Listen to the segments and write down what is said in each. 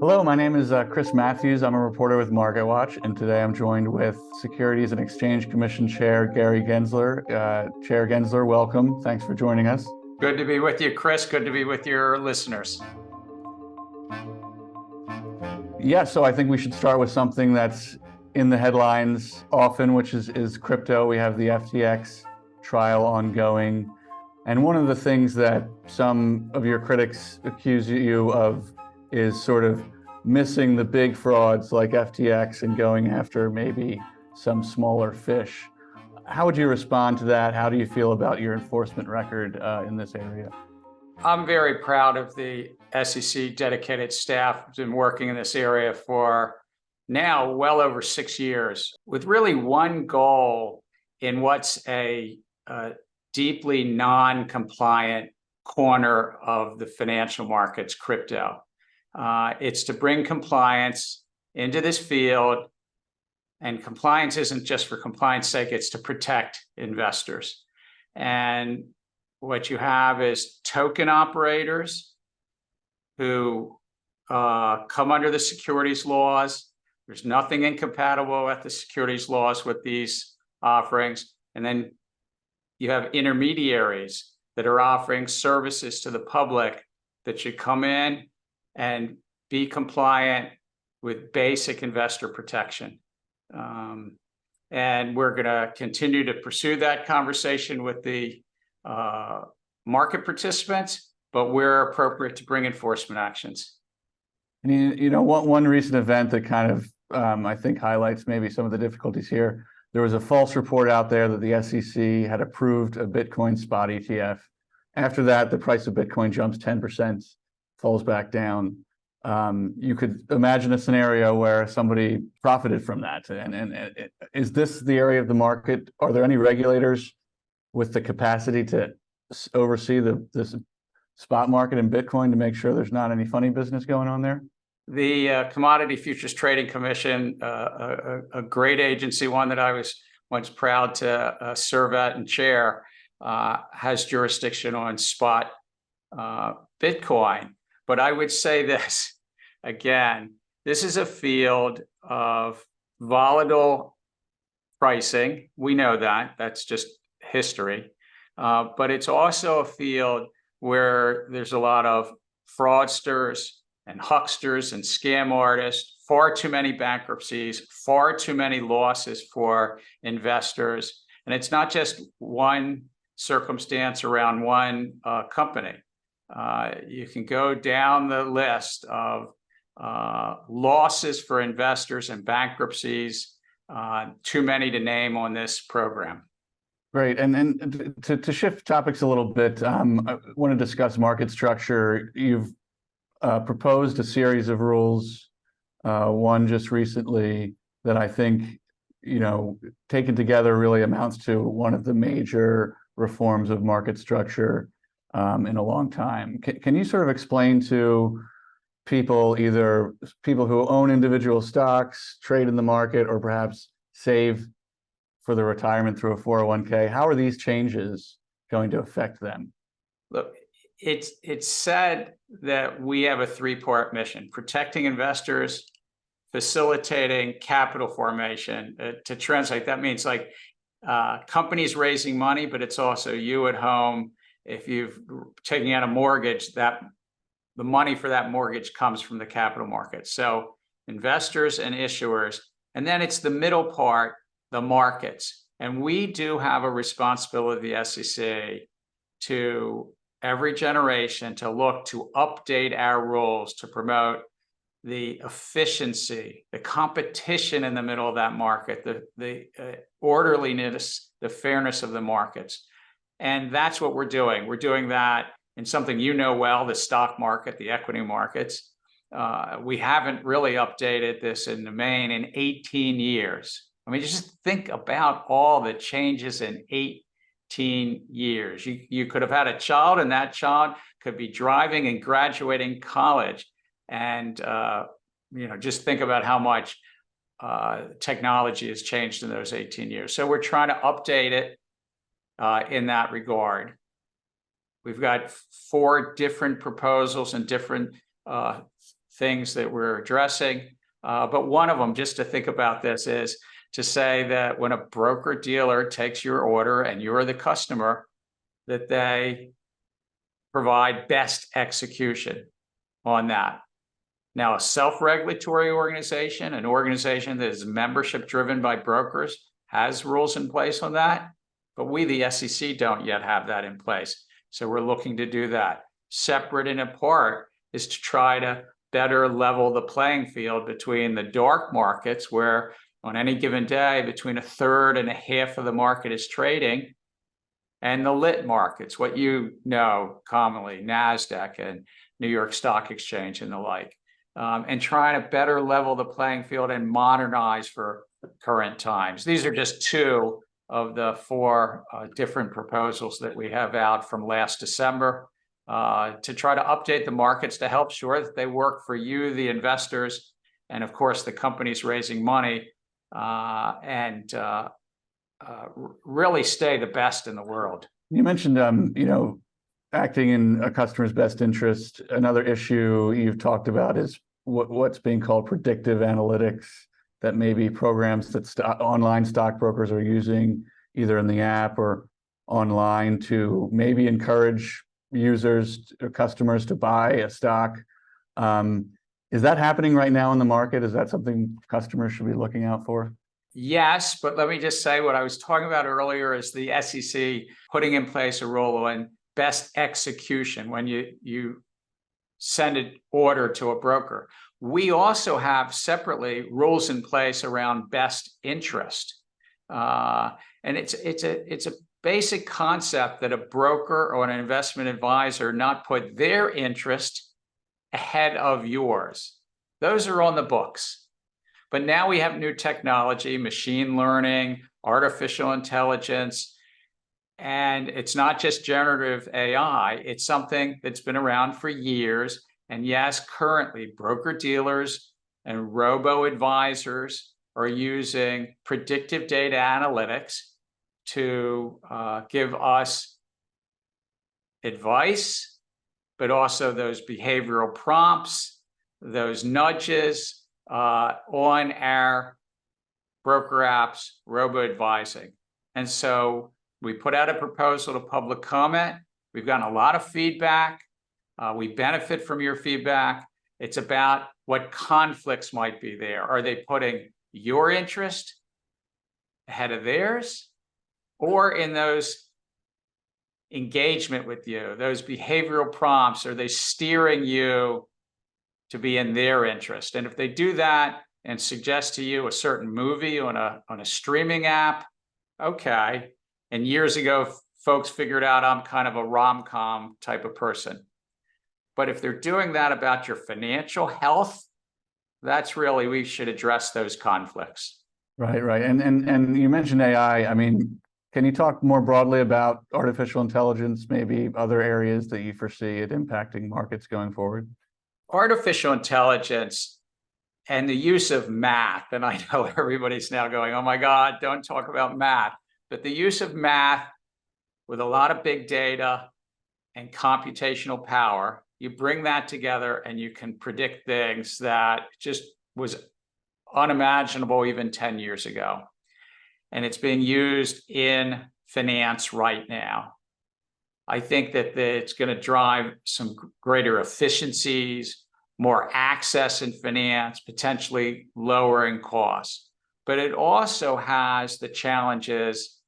Hello, my name is Chris Matthews. I'm a reporter with MarketWatch, and today I'm joined with Securities and Exchange Commission Chair Gary Gensler. Chair Gensler, welcome. Thanks for joining us. Good to be with you, Chris. Good to be with your listeners. Yeah, so I think we should start with something that's in the headlines often, which is crypto. We have the FTX trial ongoing. And one of the things that some of your critics accuse you of is sort of missing the big frauds like FTX and going after maybe some smaller fish. How would you respond to that? How do you feel about your enforcement record in this area? I'm very proud of the SEC dedicated staff who's been working in this area for now well over 6 years with really one goal in what's a deeply non-compliant corner of the financial markets, crypto. It's to bring compliance into this field, and compliance isn't just for compliance sake, it's to protect investors. And what you have is token operators who come under the securities laws. There's nothing incompatible with the securities laws with these offerings. And then you have intermediaries that are offering services to the public that should come in and be compliant with basic investor protection. And we're going to continue to pursue that conversation with the market participants, but we're appropriate to bring enforcement actions. And you know, one recent event that kind of I think highlights maybe some of the difficulties here. There was a false report out there that the SEC had approved a Bitcoin spot ETF. After that, the price of Bitcoin jumps 10%, falls back down. You could imagine a scenario where somebody profited from that. And is this the area of the market? Are there any regulators with the capacity to oversee this spot market in Bitcoin to make sure there's not any funny business going on there? The Commodity Futures Trading Commission, a great agency, one that I was once proud to serve at and chair, has jurisdiction on spot Bitcoin. But I would say this, again, this is a field of volatile pricing. We know that. That's just history. But it's also a field where there's a lot of fraudsters and hucksters and scam artists, far too many bankruptcies, far too many losses for investors. And it's not just one circumstance around one company. You can go down the list of losses for investors and bankruptcies, too many to name on this program. Great. And to shift topics a little bit, I want to discuss market structure. You've proposed a series of rules, one just recently that I think, you know, taken together really amounts to one of the major reforms of market structure in a long time. Can you sort of explain to people, either people who own individual stocks, trade in the market, or perhaps save for the retirement through a 401k, how are these changes going to affect them? Look, it's said that we have a three-part mission: protecting investors, facilitating capital formation. To translate, that means like companies raising money, but it's also you at home. If you've taken out a mortgage, that the money for that mortgage comes from the capital market. So investors and issuers, and then it's the middle part, the markets. And we do have a responsibility, the SEC, to every generation to look to update our rules to promote the efficiency, the competition in the middle of that market, the orderliness, the fairness of the markets. And that's what we're doing. We're doing that in something you know well, the stock market, the equity markets. We haven't really updated this in the main in 18 years. I mean, just think about all the changes in 18 years. You could have had a child, and that child could be driving and graduating college. And, you know, just think about how much technology has changed in those 18 years. So we're trying to update it in that regard. We've got 4 different proposals and different things that we're addressing. But one of them, just to think about this, is to say that when a broker dealer takes your order and you're the customer, that they provide best execution on that. Now, a self-regulatory organization, an organization that is membership driven by brokers, has rules in place on that, but we, the SEC, don't yet have that in place. So we're looking to do that. Separate and apart is to try to better level the playing field between the dark markets, where on any given day, between a third and a half of the market is trading, and the lit markets, what you know commonly, NASDAQ and New York Stock Exchange and the like, and trying to better level the playing field and modernize for current times. These are just two of the four different proposals that we have out from last December to try to update the markets to help sure that they work for you, the investors, and of course the companies raising money, and really stay the best in the world. You mentioned, acting in a customer's best interest. Another issue you've talked about is what's being called predictive analytics, that maybe programs that online stockbrokers are using either in the app or online to maybe encourage users or customers to buy a stock. Is that happening right now in the market? Is that something customers should be looking out for? Yes, but let me just say what I was talking about earlier is the SEC putting in place a rule on best execution when you send an order to a broker. We also have separately rules in place around best interest. And it's a basic concept that a broker or an investment advisor not put their interest ahead of yours. Those are on the books. But now we have new technology, machine learning, artificial intelligence, and it's not just generative AI. It's something that's been around for years. And yes, currently broker-dealers and robo-advisors are using predictive data analytics to give us advice, but also those behavioral prompts, those nudges on our broker apps, robo-advising. And so we put out a proposal to public comment. We've gotten a lot of feedback. We benefit from your feedback. It's about what conflicts might be there. Are they putting your interest ahead of theirs? Or in those engagement with you, those behavioral prompts, are they steering you to be in their interest? And if they do that and suggest to you a certain movie on a streaming app, okay. And years ago, folks figured out I'm kind of a rom-com type of person. But if they're doing that about your financial health, that's really, we should address those conflicts. Right. And you mentioned AI. I mean, can you talk more broadly about artificial intelligence, maybe other areas that you foresee it impacting markets going forward? Artificial intelligence and the use of math, and I know everybody's now going, oh my God, don't talk about math, but the use of math with a lot of big data and computational power, you bring that together and you can predict things that just was unimaginable even 10 years ago. And it's being used in finance right now. I think that it's going to drive some greater efficiencies, more access in finance, potentially lowering costs. But it also has the challenges,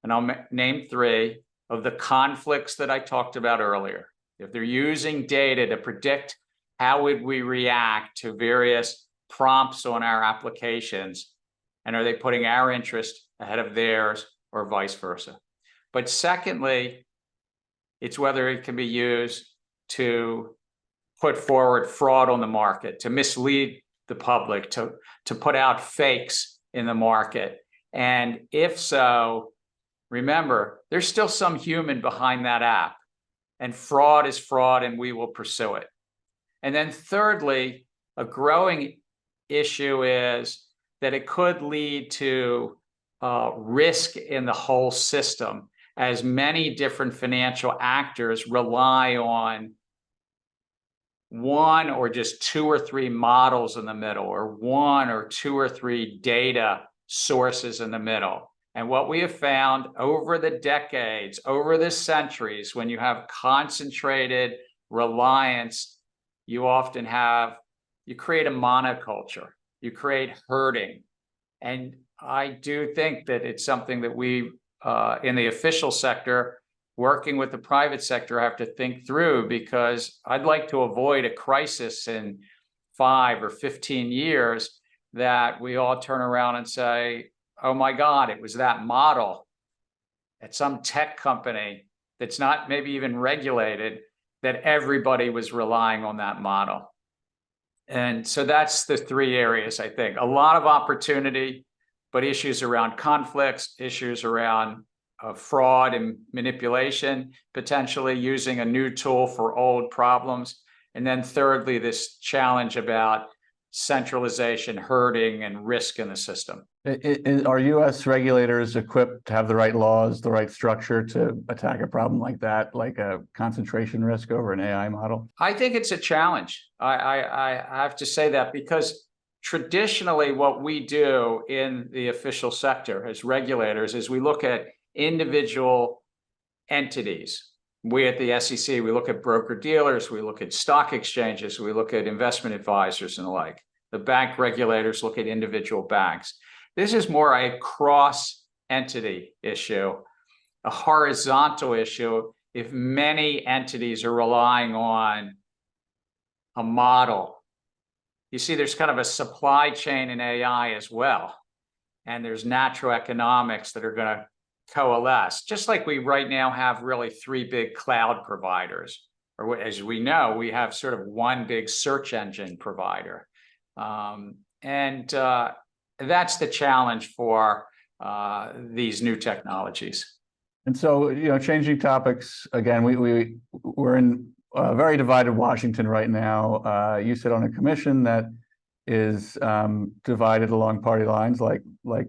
and I'll name three, of the conflicts that I talked about earlier. If they're using data to predict how would we react to various prompts on our applications, and are they putting our interest ahead of theirs or vice versa? But secondly, it's whether it can be used to put forward fraud on the market, to mislead the public, to put out fakes in the market. And if so, remember, there's still some human behind that app. And fraud is fraud, and we will pursue it. And then thirdly, a growing issue is that it could lead to risk in the whole system, as many different financial actors rely on one or just two or three models in the middle, or one or two or three data sources in the middle. And what we have found over the decades, over the centuries, when you have concentrated reliance, you create a monoculture, you create herding. And I do think that it's something that we, in the official sector, working with the private sector, have to think through, because I'd like to avoid a crisis in 5 or 15 years that we all turn around and say, oh my God, it was that model at some tech company that's not maybe even regulated, that everybody was relying on that model. And so that's the three areas, I think. A lot of opportunity, but issues around conflicts, issues around fraud and manipulation, potentially using a new tool for old problems. And then thirdly, this challenge about centralization, herding, and risk in the system. Are U.S. regulators equipped to have the right laws, the right structure to attack a problem like that, like a concentration risk over an AI model? I think it's a challenge. I have to say that, because traditionally what we do in the official sector as regulators is we look at individual entities. We at the SEC, we look at broker-dealers, we look at stock exchanges, we look at investment advisors and the like. The bank regulators look at individual banks. This is more a cross-entity issue, a horizontal issue. If many entities are relying on a model, you see there's kind of a supply chain in AI as well. And there's natural economics that are going to coalesce, just like we right now have really three big cloud providers, or as we know, we have sort of one big search engine provider. That's the challenge for these new technologies. And so, changing topics again, we're in a very divided Washington right now. You sit on a commission that is divided along party lines, like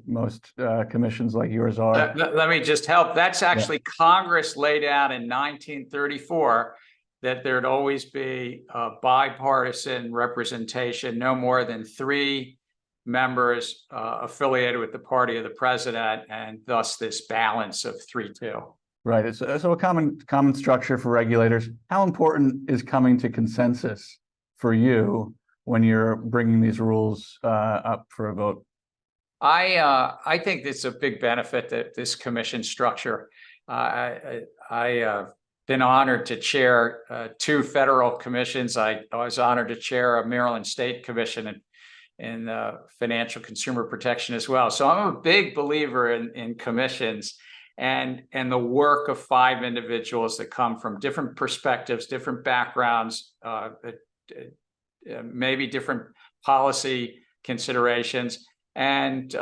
most commissions like yours are. Let me just help. That's actually Congress laid out in 1934 that there'd always be a bipartisan representation, no more than 3 members affiliated with the party of the president, and thus this balance of 3-2. Right. So a common structure for regulators. How important is coming to consensus for you when you're bringing these rules up for a vote? I think it's a big benefit that this commission structure. I've been honored to chair 2 federal commissions. I was honored to chair a Maryland State Commission in financial consumer protection as well. So I'm a big believer in commissions and the work of 5 individuals that come from different perspectives, different backgrounds, maybe different policy considerations. And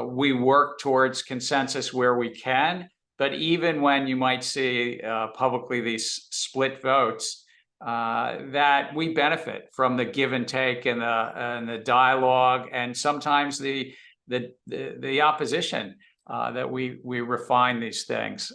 we work towards consensus where we can. But even when you might see publicly these split votes, that we benefit from the give and take and the dialogue, and sometimes the opposition, that we refine these things.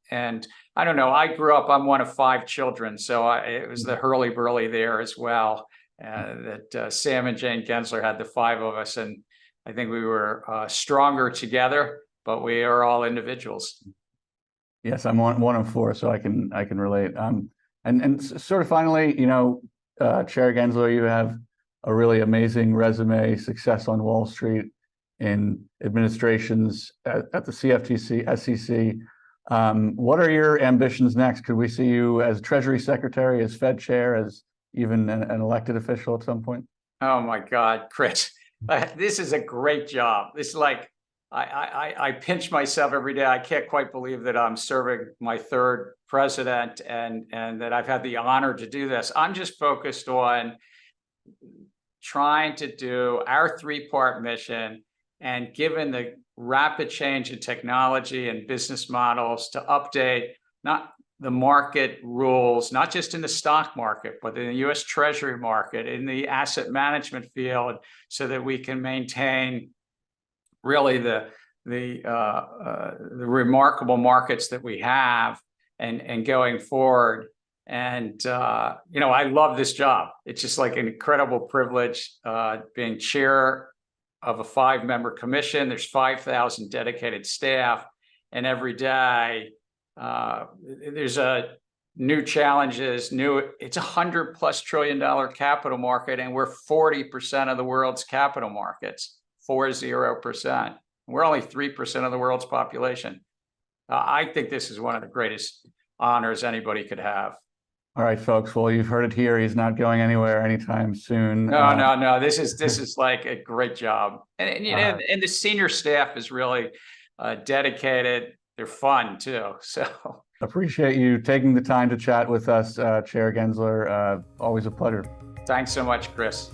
And I don't know, I grew up, I'm one of 5 children, so it was the hurly-burly there as well. That Sam and Jane Gensler had the 5 of us, and I think we were stronger together, but we are all individuals. Yes, I'm one of 4, so I can relate. And sort of finally, Chair Gensler, you have a really amazing resume, success on Wall Street, in administrations at the CFTC, SEC. What are your ambitions next? Could we see you as Treasury Secretary, as Fed Chair, as even an elected official at some point? Oh my God, Chris, this is a great job. This is like, I pinch myself every day. I can't quite believe that I'm serving my 3rd president and that I've had the honor to do this. I'm just focused on trying to do our 3-part mission, and given the rapid change in technology and business models, to update not the market rules, not just in the stock market, but in the U.S. Treasury market, in the asset management field, so that we can maintain really the remarkable markets that we have and going forward. And, I love this job. It's just like an incredible privilege, being chair of a 5-member commission. There's 5,000 dedicated staff, and every day, there's new challenges, it's $100+ trillion capital market, and we're 40% of the world's capital markets, 40%. We're only 3% of the world's population. I think this is one of the greatest honors anybody could have. All right, folks. Well, you've heard it here. He's not going anywhere anytime soon. No. This is like a great job, and the senior staff is really dedicated. They're fun too. So Appreciate you taking the time to chat with us, Chair Gensler. Always a pleasure. thanks so much, Chris.